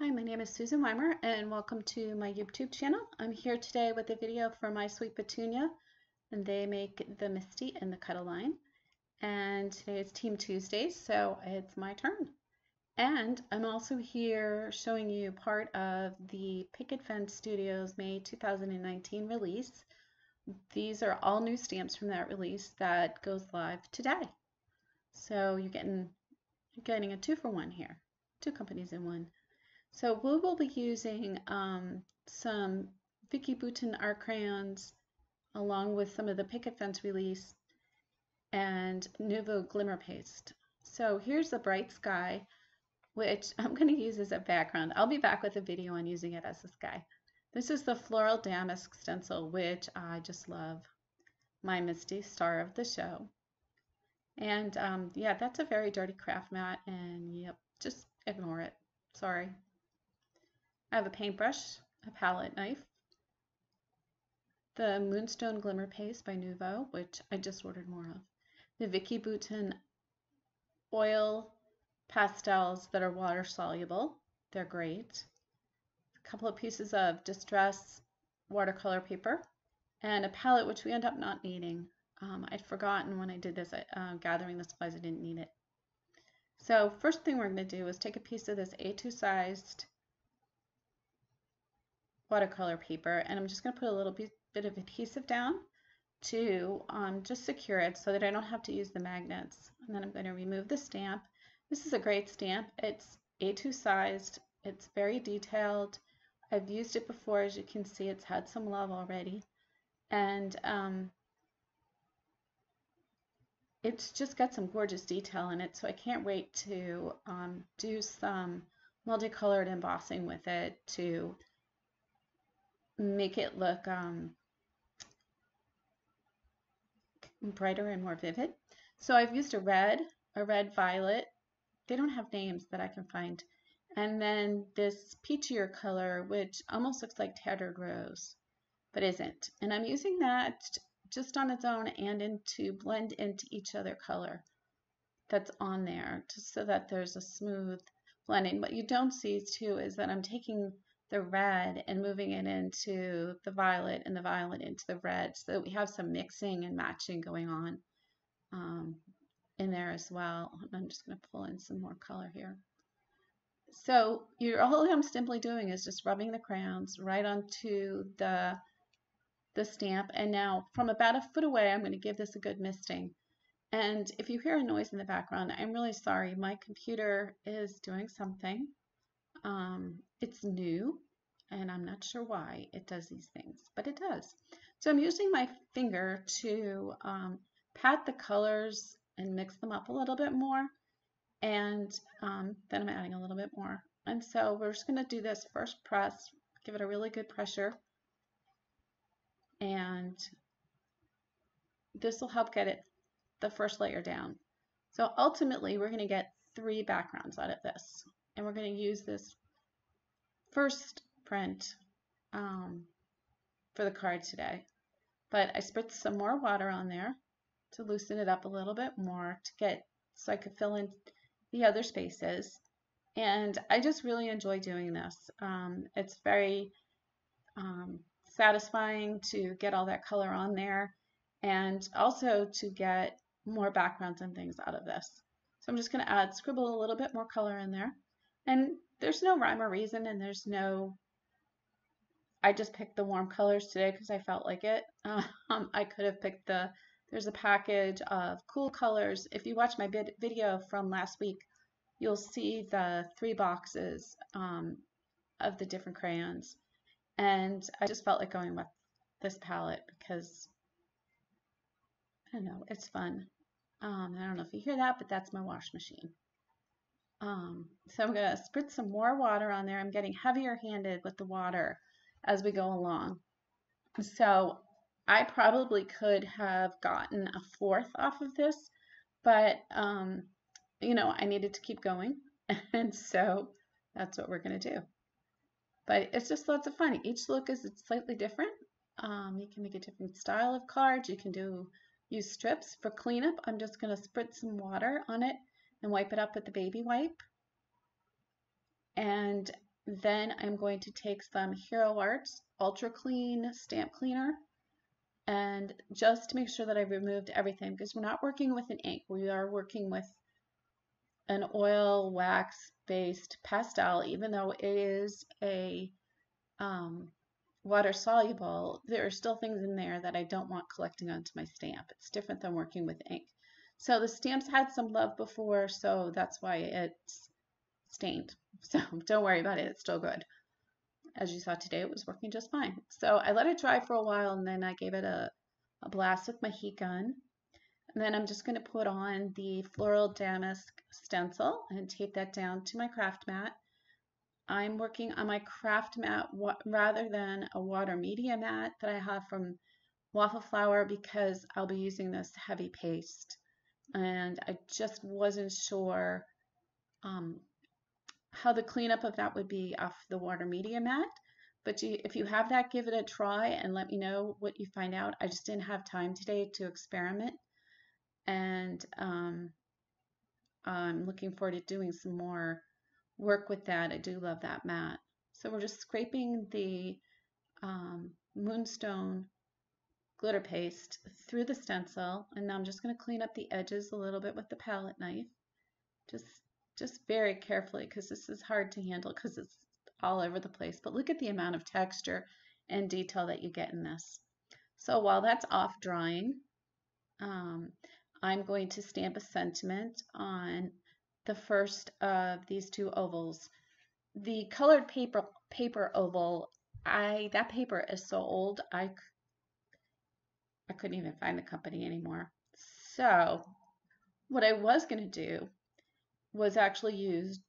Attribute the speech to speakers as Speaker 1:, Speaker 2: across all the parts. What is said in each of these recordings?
Speaker 1: Hi, my name is Susan Weimer and welcome to my YouTube channel. I'm here today with a video for my sweet Petunia, and they make the MISTI and the Cuddle line. And today is Team Tuesdays, so it's my turn. And I'm also here showing you part of the Picket Studios May 2019 release. These are all new stamps from that release that goes live today. So you're getting a 2-for-1 here, 2 companies in one. So we will be using some Vicki Boutin art crayons along with some of the Picket release and Nuvo Glimmer paste. So here's the bright sky, which I'm going to use as a background. I'll be back with a video on using it as a sky. This is the floral damask stencil, which I just love. My MISTI, star of the show. And yeah, that's a very dirty craft mat, and yep, just ignore it. Sorry. I have a paintbrush, a palette knife, the Moonstone Glimmer Paste by Nuvo, which I just ordered more of, the Vicki Boutin oil pastels that are water soluble. They're great. A couple of pieces of distress watercolor paper, and a palette which we end up not needing. I'd forgotten when I did this, gathering the supplies, I didn't need it. So first thing we're going to do is take a piece of this A2 sized watercolor paper, and I'm just going to put a little bit of adhesive down to just secure it so that I don't have to use the magnets. And then I'm going to remove the stamp. This is a great stamp. It's A2 sized. It's very detailed. I've used it before. As you can see, it's had some love already. And it's just got some gorgeous detail in it, so I can't wait to do some multicolored embossing with it to make it look brighter and more vivid. So I've used a red violet. They don't have names that I can find. And then this peachier color, which almost looks like tattered rose, but isn't. And I'm using that just on its own and to blend into each other color that's on there, just so that there's a smooth blending. What you don't see too is that I'm taking the red and moving it into the violet and the violet into the red, so that we have some mixing and matching going on in there as well. I'm just going to pull in some more color here. So all I'm simply doing is just rubbing the crayons right onto the stamp, and now from about a foot away I'm going to give this a good misting. And if you hear a noise in the background, I'm really sorry. My computer is doing something. It's new, and I'm not sure why it does these things, but it does. So I'm using my finger to pat the colors and mix them up a little bit more, and then I'm adding a little bit more. And so we're just going to do this first press, give it a really good pressure, and this will help get the first layer down. So ultimately we're going to get 3 backgrounds out of this, and we're going to use this first print for the card today. But I spritzed some more water on there to loosen it up a little bit more so I could fill in the other spaces. And I just really enjoy doing this. It's very satisfying to get all that color on there, and also to get more backgrounds and things out of this. So I'm just going to scribble a little bit more color in there. And there's no rhyme or reason, and I just picked the warm colors today because I felt like it. I could have picked there's a package of cool colors. If you watch my video from last week, you'll see the 3 boxes of the different crayons. And I just felt like going with this palette because, I don't know, it's fun. I don't know if you hear that, but that's my wash machine. So I'm going to spritz some more water on there. I'm getting heavier handed with the water as we go along. So I probably could have gotten a 4th off of this, but you know, I needed to keep going, and so that's what we're going to do. But it's just lots of fun. Each look is slightly different. You can make a different style of cards. You can use strips. For cleanup, I'm just going to spritz some water on it and wipe it up with the baby wipe. And Then I'm going to take some Hero Arts Ultra Clean Stamp Cleaner, and just to make sure that I've removed everything, because we're not working with an ink, we are working with an oil wax based pastel. Even though it is a water soluble, there are still things in there that I don't want collecting onto my stamp. It's different than working with ink. So the stamps had some love before, so that's why it's stained. So don't worry about it, it's still good. As you saw today, it was working just fine. So I let it dry for a while, and then I gave it a blast with my heat gun. And then I'm just going to put on the floral damask stencil and tape that down to my craft mat. I'm working on my craft mat rather than a water media mat that I have from Waffle Flower, because I'll be using this heavy paste. And I just wasn't sure how the cleanup of that would be off the water media mat. But if you have that, give it a try and let me know what you find out. I just didn't have time today to experiment. And I'm looking forward to doing some more work with that. I do love that mat. So we're just scraping the Moonstone glitter paste through the stencil, and now I'm just going to clean up the edges a little bit with the palette knife. Just very carefully, because this is hard to handle because it's all over the place. But look at the amount of texture and detail that you get in this. So while that's off drying, I'm going to stamp a sentiment on the first of these two ovals. The colored paper oval, that paper is so old, I couldn't even find the company anymore. So what I was going to do was actually use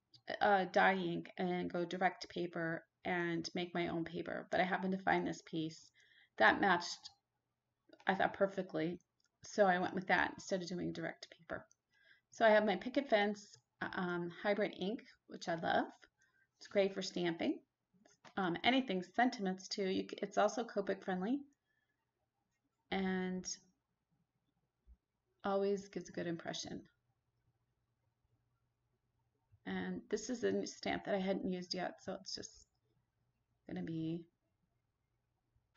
Speaker 1: dye ink and go direct to paper and make my own paper. But I happened to find this piece that matched, I thought, perfectly. So I went with that instead of doing direct to paper. So I have my Picket Fence hybrid ink, which I love. It's great for stamping. Anything sentiments too. It's also Copic friendly and always gives a good impression. And this is a new stamp that I hadn't used yet, so it's just going to be,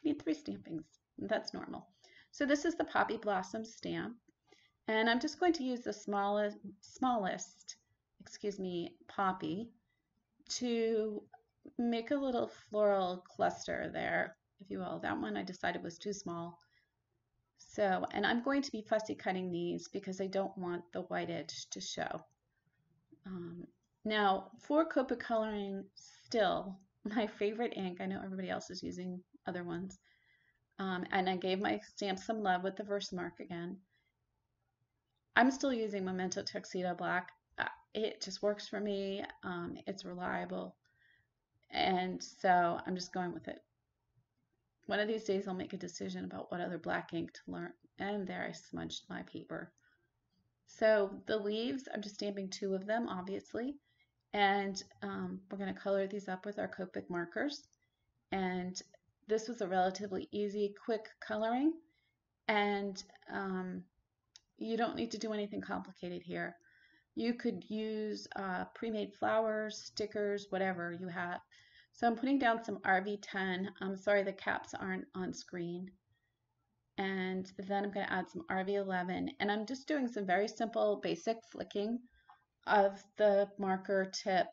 Speaker 1: need 3 stampings. That's normal. So this is the Poppy Blossom stamp, and I'm just going to use the smallest poppy to make a little floral cluster there, if you will. That one I decided was too small. So, and I'm going to be fussy cutting these because I don't want the white edge to show. Now, for Copic coloring, still my favorite ink, I know everybody else is using other ones, and I gave my stamp some love with the Versamark again. I'm still using Memento Tuxedo Black. It just works for me. It's reliable, and so I'm just going with it. One of these days I'll make a decision about what other black ink to learn. And there, I smudged my paper. So the leaves, I'm just stamping 2 of them, obviously. And we're going to color these up with our Copic markers. And this was a relatively easy, quick coloring. And you don't need to do anything complicated here. You could use pre-made flowers, stickers, whatever you have. So I'm putting down some RV10. I'm sorry the caps aren't on screen. And then I'm going to add some RV11. And I'm just doing some very simple, basic flicking of the marker tip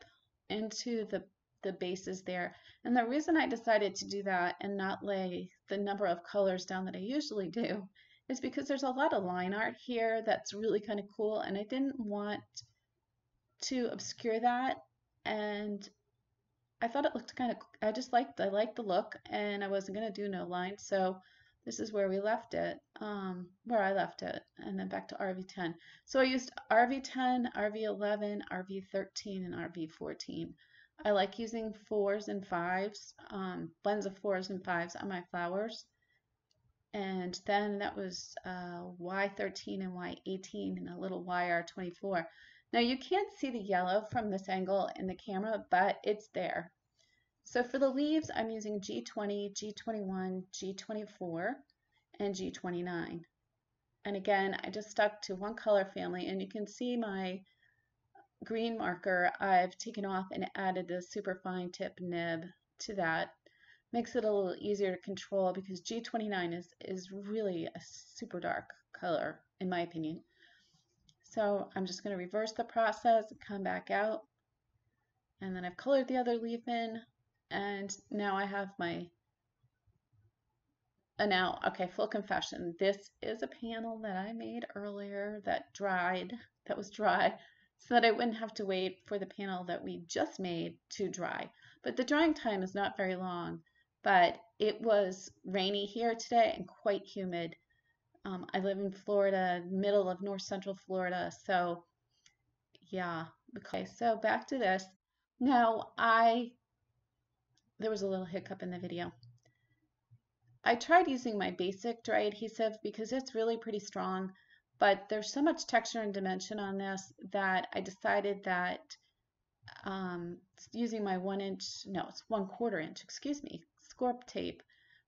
Speaker 1: into the bases there. And the reason I decided to do that and not lay the number of colors down that I usually do is because there's a lot of line art here that's really kind of cool, and I didn't want to obscure that. And I thought it looked kind of, I liked the look, and I wasn't going to do no lines, so this is where we left it, where I left it, and then back to RV10. So I used RV10, RV11, RV13, and RV14. I like using 4s and 5s, blends of 4s and 5s on my flowers. And then that was Y13 and Y18 and a little YR24. Now you can't see the yellow from this angle in the camera, but it's there. So for the leaves, I'm using G20, G21, G24, and G29. And again, I just stuck to one color family, and you can see my green marker, I've taken off and added the super fine tip nib to that. Makes it a little easier to control because G29 is really a super dark color, in my opinion. So I'm just going to reverse the process, come back out, and then I've colored the other leaf in, and now I have my, now, okay, full confession, this is a panel that I made earlier that was dry, so that I wouldn't have to wait for the panel that we just made to dry. But the drying time is not very long, but it was rainy here today and quite humid. I live in Florida, middle of north central Florida, so yeah. Okay, so back to this. Now, there was a little hiccup in the video. I tried using my basic dry adhesive because it's really pretty strong, but there's so much texture and dimension on this that I decided that using my 1/4 inch, excuse me, scorp tape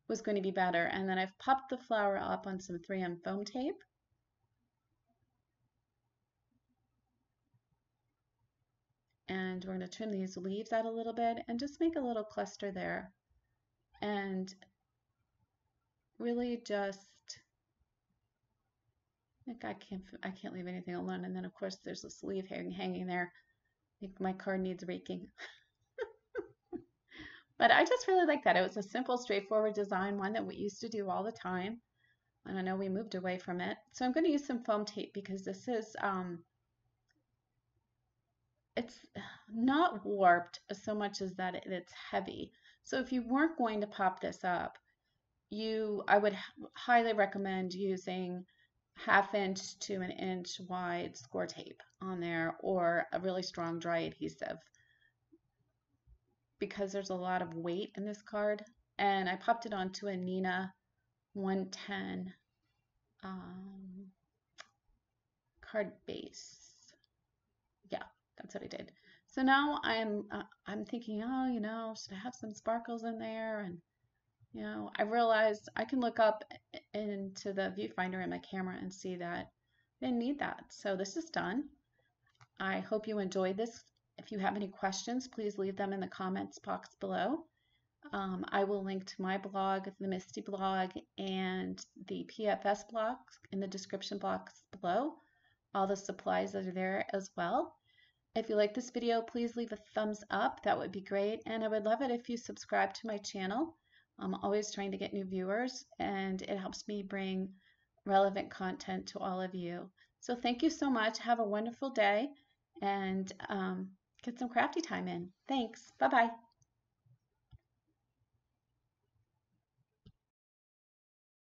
Speaker 1: was going to be better. And then I've popped the flower up on some 3M foam tape. And we're going to trim these leaves out a little bit and just make a little cluster there. And really just, like, I can't leave anything alone. And then of course there's this leaf hanging there. I think my card needs raking. But I just really like that. It was a simple, straightforward design, one that we used to do all the time. And I know we moved away from it. So I'm going to use some foam tape because this is, it's not warped so much as that it's heavy. So if you weren't going to pop this up, I would highly recommend using 1/2 inch to 1 inch wide score tape on there, or a really strong dry adhesive, because there's a lot of weight in this card. And I popped it onto a Neenah 110 card base. Yeah, that's what I did. So now I'm thinking, oh, should I have some sparkles in there? And I realized I can look up into the viewfinder in my camera and see that I didn't need that. So this is done. I hope you enjoyed this. If you have any questions, please leave them in the comments box below. I will link to my blog, the MISTI blog, and the PFS blog in the description box below. All the supplies are there as well. If you like this video, please leave a thumbs up. That would be great. And I would love it if you subscribe to my channel. I'm always trying to get new viewers, and it helps me bring relevant content to all of you. So thank you so much. Have a wonderful day, and get some crafty time in. Thanks. Bye-bye.